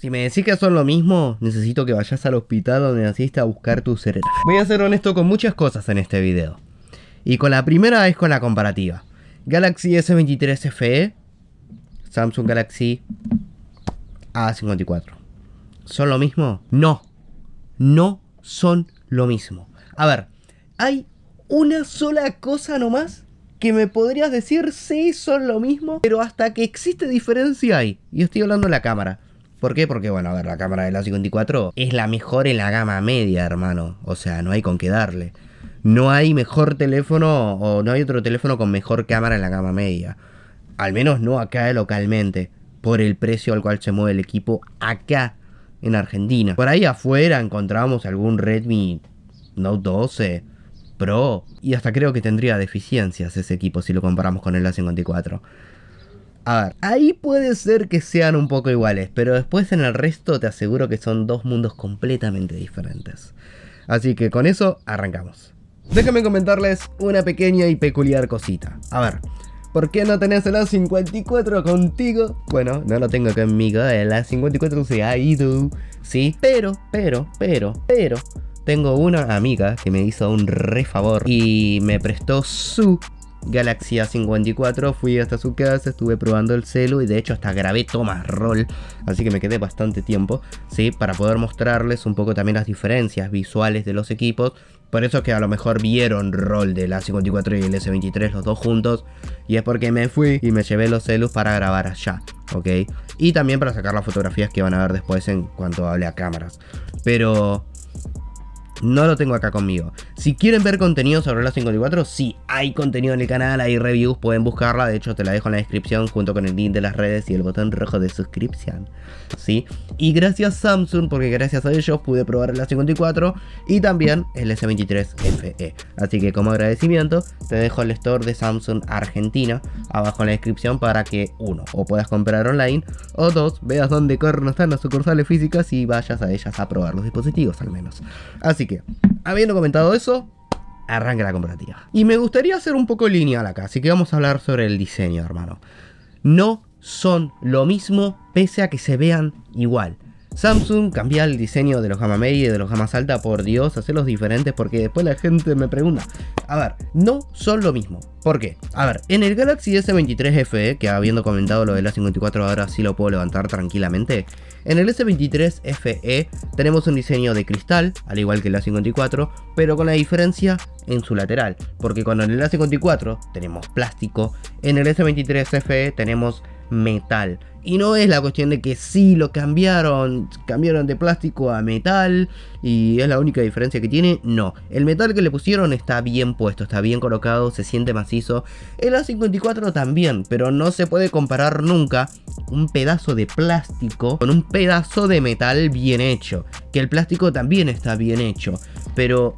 Si me decís que son lo mismo, necesito que vayas al hospital donde naciste a buscar tu cerebro. Voy a ser honesto con muchas cosas en este video. Y con la primera es con la comparativa. Galaxy S23 FE, Samsung Galaxy A54. ¿Son lo mismo? No. No son lo mismo. A ver, hay una sola cosa nomás que me podrías decir sí son lo mismo, pero hasta que existe diferencia hay. Y estoy hablando de la cámara. ¿Por qué? Porque, bueno, a ver, la cámara del A54 es la mejor en la gama media, hermano. O sea, no hay con qué darle. No hay mejor teléfono o no hay otro teléfono con mejor cámara en la gama media. Al menos no acá localmente, por el precio al cual se mueve el equipo acá en Argentina. Por ahí afuera encontramos algún Redmi Note 12 Pro y hasta creo que tendría deficiencias ese equipo si lo comparamos con el A54. A ver, ahí puede ser que sean un poco iguales, pero después en el resto te aseguro que son dos mundos completamente diferentes. Así que con eso arrancamos. Déjame comentarles una pequeña y peculiar cosita. A ver, ¿por qué no tenés el A54 contigo? Bueno, no lo tengo conmigo, el A54 se ha ido, sí, pero, tengo una amiga que me hizo un re favor y me prestó su Galaxy A54, fui hasta su casa, estuve probando el celu y de hecho hasta grabé tomas roll, así que me quedé bastante tiempo, ¿sí? Para poder mostrarles un poco también las diferencias visuales de los equipos. Por eso que a lo mejor vieron roll del A54 y el S23 los dos juntos, y es porque me fui y me llevé los celus para grabar allá, ¿ok? Y también para sacar las fotografías que van a ver después en cuanto hable a cámaras, pero no lo tengo acá conmigo. Si quieren ver contenido sobre el A54, sí, hay contenido en el canal, hay reviews, pueden buscarla. De hecho te la dejo en la descripción junto con el link de las redes y el botón rojo de suscripción, ¿sí? Y gracias Samsung, porque gracias a ellos pude probar el A54 y también el S23 FE. Así que como agradecimiento te dejo el store de Samsung Argentina abajo en la descripción para que uno, o puedas comprar online, o dos, veas dónde corren están las sucursales físicas y vayas a ellas a probar los dispositivos al menos. Así que, habiendo comentado eso, arranca la comparativa. Y me gustaría hacer un poco lineal acá, así que vamos a hablar sobre el diseño, hermano. No son lo mismo pese a que se vean igual. Samsung cambia el diseño de los gama media y de los gamas alta, por Dios, hacerlos diferentes porque después la gente me pregunta. A ver, no son lo mismo. ¿Por qué? A ver, en el Galaxy S23 FE, que habiendo comentado lo del A54 ahora sí lo puedo levantar tranquilamente. En el S23 FE tenemos un diseño de cristal, al igual que el A54, pero con la diferencia en su lateral. Porque cuando en el A54 tenemos plástico, en el S23 FE tenemos metal. Y no es la cuestión de que sí lo cambiaron de plástico a metal y es la única diferencia que tiene. No, el metal que le pusieron está bien puesto, está bien colocado, se siente macizo. El A54 también, pero no se puede comparar nunca un pedazo de plástico con un pedazo de metal bien hecho. Que el plástico también está bien hecho, pero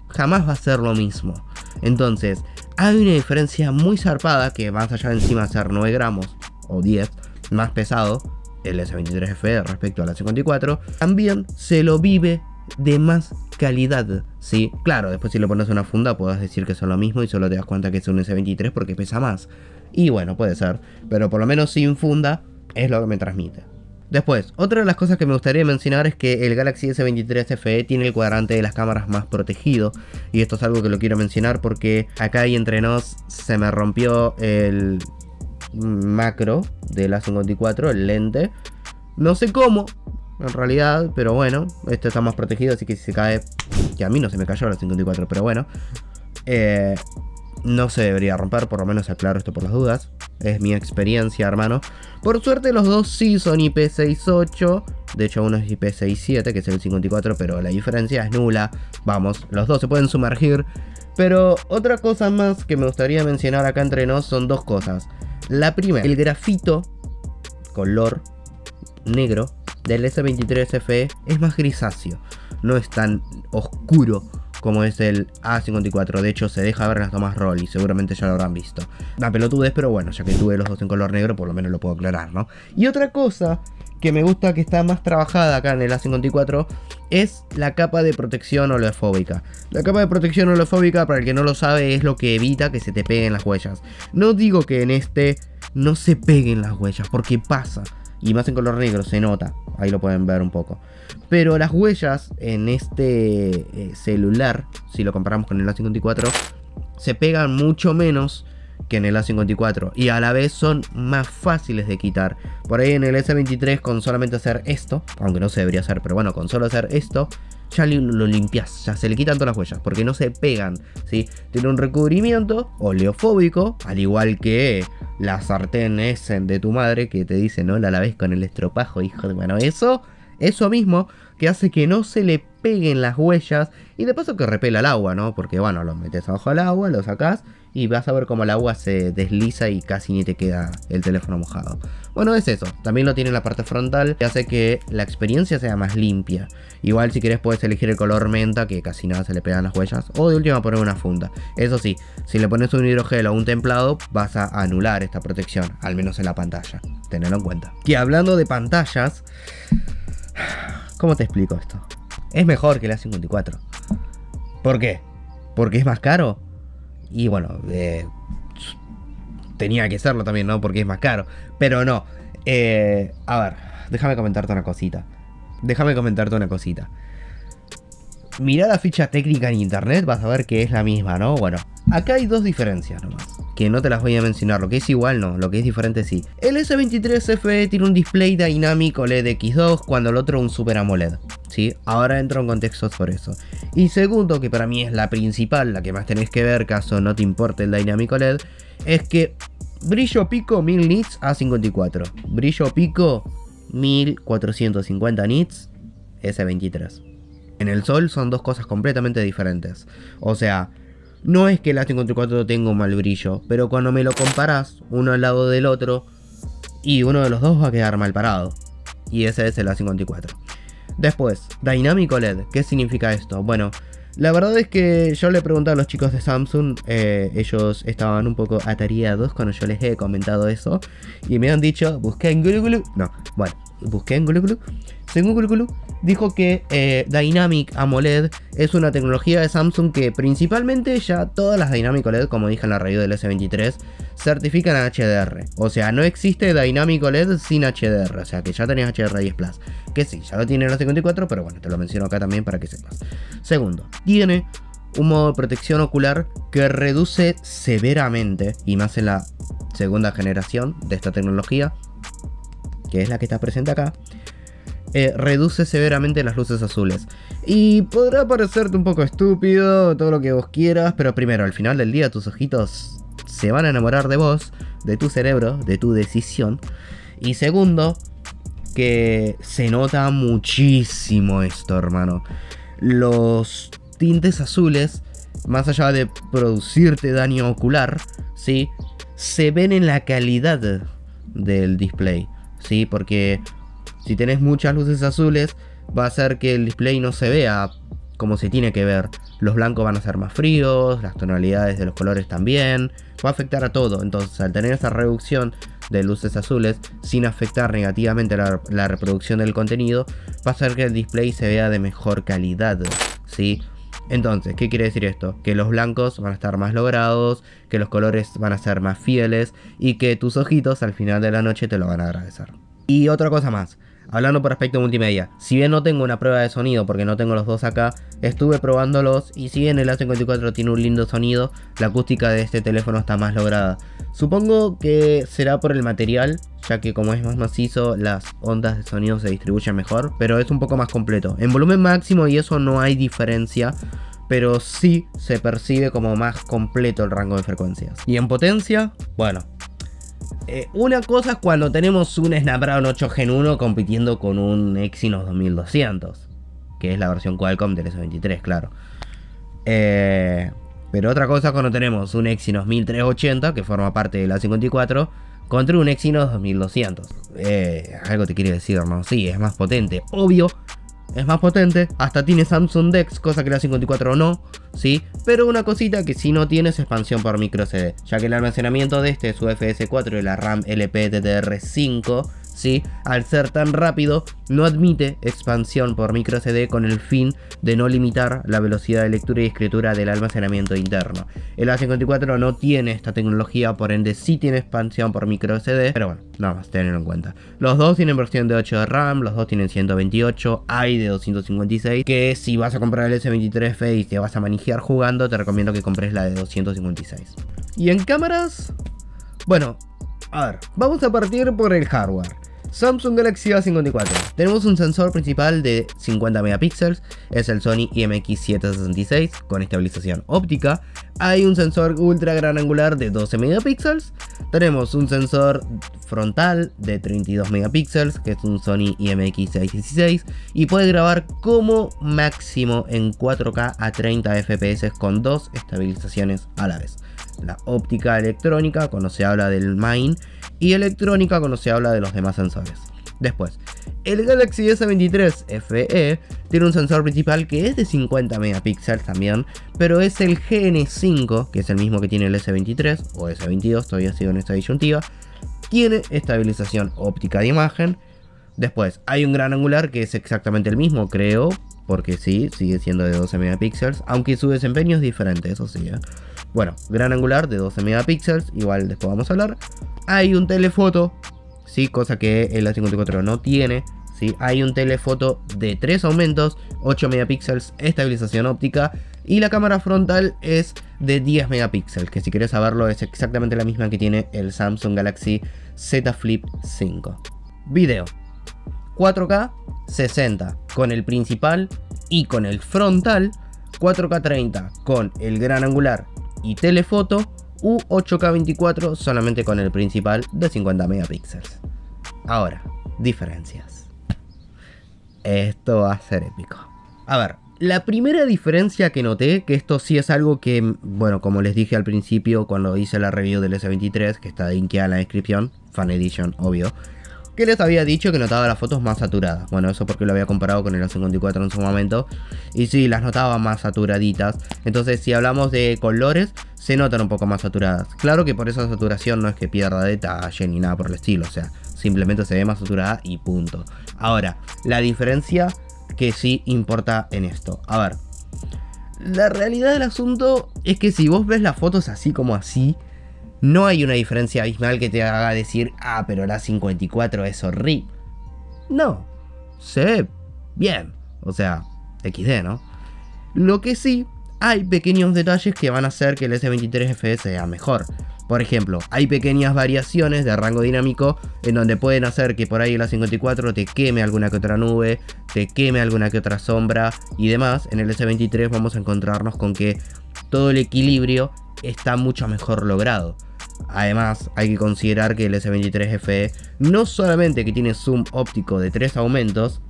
jamás va a ser lo mismo. Entonces, hay una diferencia muy zarpada que más allá de encima ser 9 gramos o 10 más pesado el S23 FE respecto al A54, también se lo vive de más calidad, ¿sí? Claro, después si lo pones en una funda podés decir que son lo mismo y solo te das cuenta que es un S23 porque pesa más. Y bueno, puede ser, pero por lo menos sin funda es lo que me transmite. Después, otra de las cosas que me gustaría mencionar es que el Galaxy S23 FE tiene el cuadrante de las cámaras más protegido. Y esto es algo que lo quiero mencionar porque acá y entre nos se me rompió el macro del A54, el lente. No sé cómo, en realidad, pero bueno, esto está más protegido, así que si se cae, que a mí no se me cayó el A54, pero bueno, no se debería romper, por lo menos aclaro esto por las dudas. Es mi experiencia, hermano. Por suerte los dos sí son IP68. De hecho uno es IP67, que es el 54, pero la diferencia es nula. Vamos, los dos se pueden sumergir. Pero otra cosa más que me gustaría mencionar acá entre nos son dos cosas. La primera, el grafito color negro del S23 FE es más grisáceo. No es tan oscuro como es el A54. De hecho se deja ver en las tomas roll y seguramente ya lo habrán visto. Una pelotudez, pero bueno, ya que tuve los dos en color negro, por lo menos lo puedo aclarar, ¿no? Y otra cosa que me gusta que está más trabajada acá en el A54 es la capa de protección oleofóbica. La capa de protección oleofóbica, para el que no lo sabe, es lo que evita que se te peguen las huellas. No digo que en este no se peguen las huellas, porque pasa. y más en color negro, se nota. Ahí lo pueden ver un poco. Pero las huellas en este celular, si lo comparamos con el A54, se pegan mucho menos que en el A54 y a la vez son más fáciles de quitar. Por ahí en el S23 con solamente hacer esto, aunque no se debería hacer, pero bueno, con solo hacer esto ya lo limpias, ya se le quitan todas las huellas porque no se pegan, ¿sí? Tiene un recubrimiento oleofóbico, al igual que la sartén Essen de tu madre que te dice no la laves con el estropajo, hijo de... Bueno, eso mismo que hace que no se le peguen las huellas y de paso que repela el agua, ¿no? Porque bueno, lo metes abajo del agua, lo sacás y vas a ver cómo el agua se desliza y casi ni te queda el teléfono mojado. Bueno, es eso. También lo tiene en la parte frontal que hace que la experiencia sea más limpia. Igual si querés puedes elegir el color menta, que casi nada se le pegan las huellas, o de última poner una funda. Eso sí, si le pones un hidrogel o un templado vas a anular esta protección, al menos en la pantalla. Tenedlo en cuenta. Que hablando de pantallas, ¿cómo te explico esto? Es mejor que el A54. ¿Por qué? ¿Porque es más caro? Y bueno, tenía que serlo también, ¿no? Porque es más caro. Pero no. A ver, déjame comentarte una cosita. Mirá la ficha técnica en internet, vas a ver que es la misma, ¿no? Bueno, acá hay dos diferencias nomás, que no te las voy a mencionar. Lo que es igual no, lo que es diferente sí. El S23 FE tiene un display Dynamic OLED X2, cuando el otro un Super AMOLED, ¿sí? Ahora entro en contexto sobre eso. Y segundo, que para mí es la principal, la que más tenés que ver caso no te importe el Dynamic OLED, es que brillo pico 1000 nits A54, brillo pico 1450 nits S23. En el sol son dos cosas completamente diferentes. O sea, no es que el A54 tenga un mal brillo, pero cuando me lo comparás uno al lado del otro, y uno de los dos va a quedar mal parado. Y ese es el A54. Después, Dynamic OLED. ¿Qué significa esto? Bueno, la verdad es que yo le pregunté a los chicos de Samsung, ellos estaban un poco atareados cuando yo les he comentado eso, y me han dicho, busqué en Google, según Google, dijo que Dynamic AMOLED es una tecnología de Samsung que principalmente ya todas las Dynamic OLED, como dije en la review del S23, certifican HDR. O sea, no existe Dynamic OLED sin HDR, o sea que ya tenés HDR10 Plus. Que sí, ya lo tiene en el S54, pero bueno, te lo menciono acá también para que sepas. Segundo, tiene un modo de protección ocular que reduce severamente, y más en la segunda generación de esta tecnología, que es la que está presente acá, reduce severamente las luces azules. Y podrá parecerte un poco estúpido, todo lo que vos quieras, pero primero, al final del día tus ojitos se van a enamorar de vos, de tu cerebro, de tu decisión. Y segundo, que se nota muchísimo esto, hermano. Los tintes azules, más allá de producirte daño ocular, ¿sí?, se ven en la calidad del display, ¿sí? Porque si tenés muchas luces azules, va a hacer que el display no se vea como se tiene que ver. Los blancos van a ser más fríos, las tonalidades de los colores también. Va a afectar a todo. Entonces, al tener esa reducción de luces azules, sin afectar negativamente la reproducción del contenido, va a hacer que el display se vea de mejor calidad, ¿sí? Entonces, ¿qué quiere decir esto? Que los blancos van a estar más logrados, que los colores van a ser más fieles y que tus ojitos al final de la noche te lo van a agradecer. Y otra cosa más, hablando por aspecto multimedia, si bien no tengo una prueba de sonido porque no tengo los dos acá, estuve probándolos y si bien el A54 tiene un lindo sonido, la acústica de este teléfono está más lograda. Supongo que será por el material, ya que como es más macizo, las ondas de sonido se distribuyen mejor, pero es un poco más completo. En volumen máximo y eso no hay diferencia, pero sí se percibe como más completo el rango de frecuencias. Y en potencia, bueno, una cosa es cuando tenemos un Snapdragon 8 Gen 1 compitiendo con un Exynos 2200, que es la versión Qualcomm del S23, claro. Pero otra cosa es cuando tenemos un Exynos 1380, que forma parte del A54, contra un Exynos 2200. Algo te quiere decir, ¿no? Sí, es más potente, obvio. Es más potente, hasta tiene Samsung DeX, cosa que la 54 no, ¿sí? Pero una cosita que sí no tiene es expansión por micro SD, ya que el almacenamiento de este es UFS 4 y la RAM LPDDR5, ¿sí? Al ser tan rápido, no admite expansión por micro SD con el fin de no limitar la velocidad de lectura y escritura del almacenamiento interno. El A54 no tiene esta tecnología, por ende sí tiene expansión por micro SD, pero bueno, nada más tenerlo en cuenta. Los dos tienen versión de 8 de RAM, los dos tienen 128, hay de 256, que si vas a comprar el S23F y te vas a manejar jugando, te recomiendo que compres la de 256. Y en cámaras, bueno, a ver, vamos a partir por el hardware. Samsung Galaxy A54. Tenemos un sensor principal de 50 megapíxeles, es el Sony IMX766 con estabilización óptica. Hay un sensor ultra gran angular de 12 megapíxeles. Tenemos un sensor frontal de 32 megapíxeles, que es un Sony IMX616, y puede grabar como máximo en 4K a 30 FPS con dos estabilizaciones a la vez. La óptica electrónica cuando se habla del main y electrónica cuando se habla de los demás sensores. Después, el Galaxy S23 FE tiene un sensor principal que es de 50 megapíxeles también, pero es el GN5, que es el mismo que tiene el S23 o S22, todavía sigo en esta disyuntiva. Tiene estabilización óptica de imagen. Después, hay un gran angular que es exactamente el mismo, creo, porque sí, sigue siendo de 12 megapíxeles, aunque su desempeño es diferente, eso sí, Bueno, gran angular de 12 megapíxeles, igual después vamos a hablar. Hay un telefoto, sí, cosa que el A54 no tiene, sí. Hay un telefoto de 3 aumentos, 8 megapíxeles, estabilización óptica. Y la cámara frontal es de 10 megapíxeles, que si querés saberlo es exactamente la misma que tiene el Samsung Galaxy Z Flip 5. Video. 4K 60 con el principal y con el frontal, 4K 30 con el gran angular y telefoto, u 8K 24 solamente con el principal de 50 megapíxeles. Ahora, diferencias. Esto va a ser épico. A ver, la primera diferencia que noté, que esto sí es algo que, bueno, como les dije al principio cuando hice la review del S23, que está linkeada en la descripción, Fan Edition, obvio, que les había dicho que notaba las fotos más saturadas. Bueno, eso porque lo había comparado con el A54 en su momento, y sí, las notaba más saturaditas. Entonces, si hablamos de colores, se notan un poco más saturadas. Claro que por esa saturación no es que pierda detalle ni nada por el estilo, o sea, simplemente se ve más saturada y punto. Ahora, la diferencia que sí importa en esto. A ver, la realidad del asunto es que si vos ves las fotos así como así, no hay una diferencia abismal que te haga decir, ah, pero la 54 es horrible. No, se ve bien, o sea, XD, ¿no? Lo que sí, hay pequeños detalles que van a hacer que el S23 FE sea mejor. Por ejemplo, hay pequeñas variaciones de rango dinámico en donde pueden hacer que por ahí el A54 te queme alguna que otra nube, te queme alguna que otra sombra y demás. En el S23 vamos a encontrarnos con que todo el equilibrio está mucho mejor logrado. Además, hay que considerar que el S23 FE no solamente que tiene zoom óptico de 3 aumentos,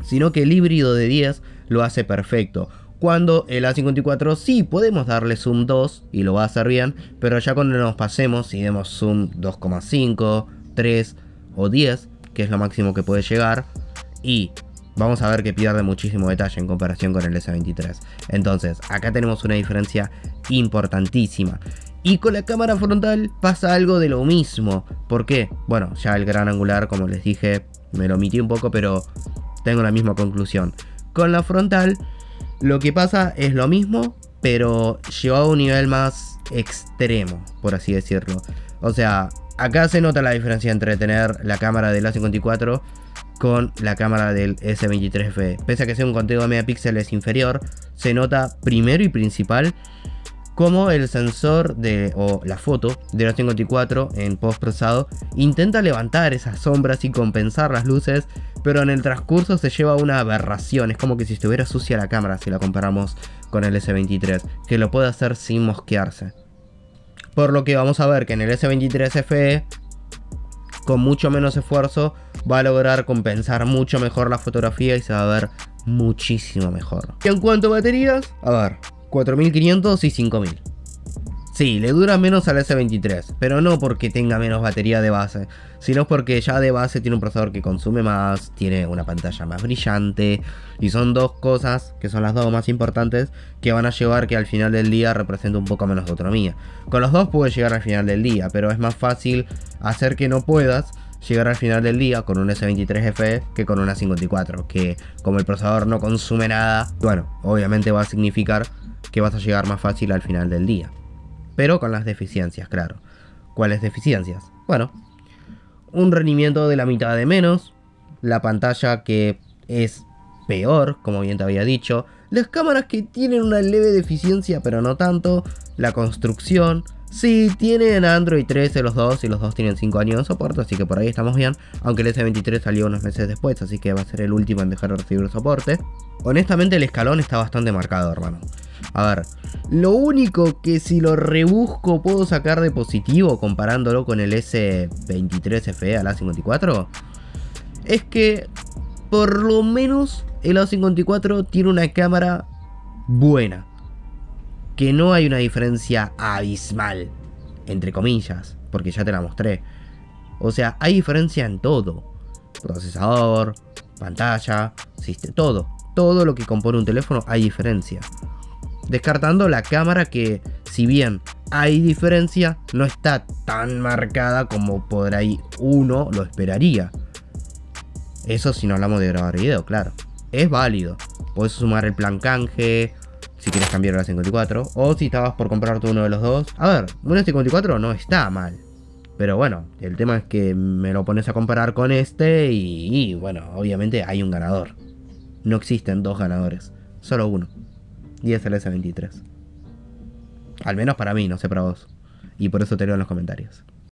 sino que el híbrido de 10 lo hace perfecto. Cuando el A54 sí podemos darle zoom 2 y lo va a hacer bien, pero ya cuando nos pasemos y demos zoom 2,5, 3 o 10, que es lo máximo que puede llegar, y vamos a ver que pierde muchísimo detalle en comparación con el S23. Entonces, acá tenemos una diferencia importantísima. Y con la cámara frontal pasa algo de lo mismo. ¿Por qué? Bueno, ya el gran angular, como les dije, me lo omití un poco, pero tengo la misma conclusión. Con la frontal, lo que pasa es lo mismo, pero llevado a un nivel más extremo, por así decirlo. O sea, acá se nota la diferencia entre tener la cámara del A54 con la cámara del S23 FE. Pese a que sea un conteo de megapíxeles inferior, se nota primero y principal como el sensor o la foto del A54 en postprocesado intenta levantar esas sombras y compensar las luces, pero en el transcurso se lleva una aberración. Es como que si estuviera sucia la cámara si la comparamos con el S23, que lo puede hacer sin mosquearse. Por lo que vamos a ver que en el S23 FE, con mucho menos esfuerzo, va a lograr compensar mucho mejor la fotografía y se va a ver muchísimo mejor. Y en cuanto a baterías, a ver, 4500 y 5000. Sí, le dura menos al S23, pero no porque tenga menos batería de base, sino porque ya de base tiene un procesador que consume más, tiene una pantalla más brillante, y son dos cosas que son las dos más importantes que van a llevar que al final del día represente un poco menos de autonomía. Con los dos puedes llegar al final del día, pero es más fácil hacer que no puedas llegar al final del día con un S23 FE que con una 54, que como el procesador no consume nada, bueno, obviamente va a significar que vas a llegar más fácil al final del día. Pero con las deficiencias, claro. ¿Cuáles deficiencias? Bueno, un rendimiento de la mitad de menos, la pantalla que es peor, como bien te había dicho, las cámaras que tienen una leve deficiencia pero no tanto, la construcción, sí, tienen Android 13 los dos y los dos tienen 5 años de soporte, así que por ahí estamos bien, aunque el S23 salió unos meses después, así que va a ser el último en dejar de recibir soporte. Honestamente el escalón está bastante marcado, hermano. A ver, lo único que si lo rebusco puedo sacar de positivo comparándolo con el S23 FE al A54 es que por lo menos el A54 tiene una cámara buena, que no hay una diferencia abismal, entre comillas, porque ya te la mostré. O sea, hay diferencia en todo: procesador, pantalla, todo lo que compone un teléfono hay diferencia. Descartando la cámara que, si bien hay diferencia, no está tan marcada como por ahí uno lo esperaría. Eso si no hablamos de grabar video, claro. Es válido. Puedes sumar el plan canje si quieres cambiar a la 54. O si estabas por comprarte uno de los dos. A ver, una 54 no está mal. Pero bueno, el tema es que me lo pones a comparar con este y bueno, obviamente hay un ganador. No existen dos ganadores, solo uno. Y es el S23. Al menos para mí, no sé para vos. Y por eso te leo en los comentarios.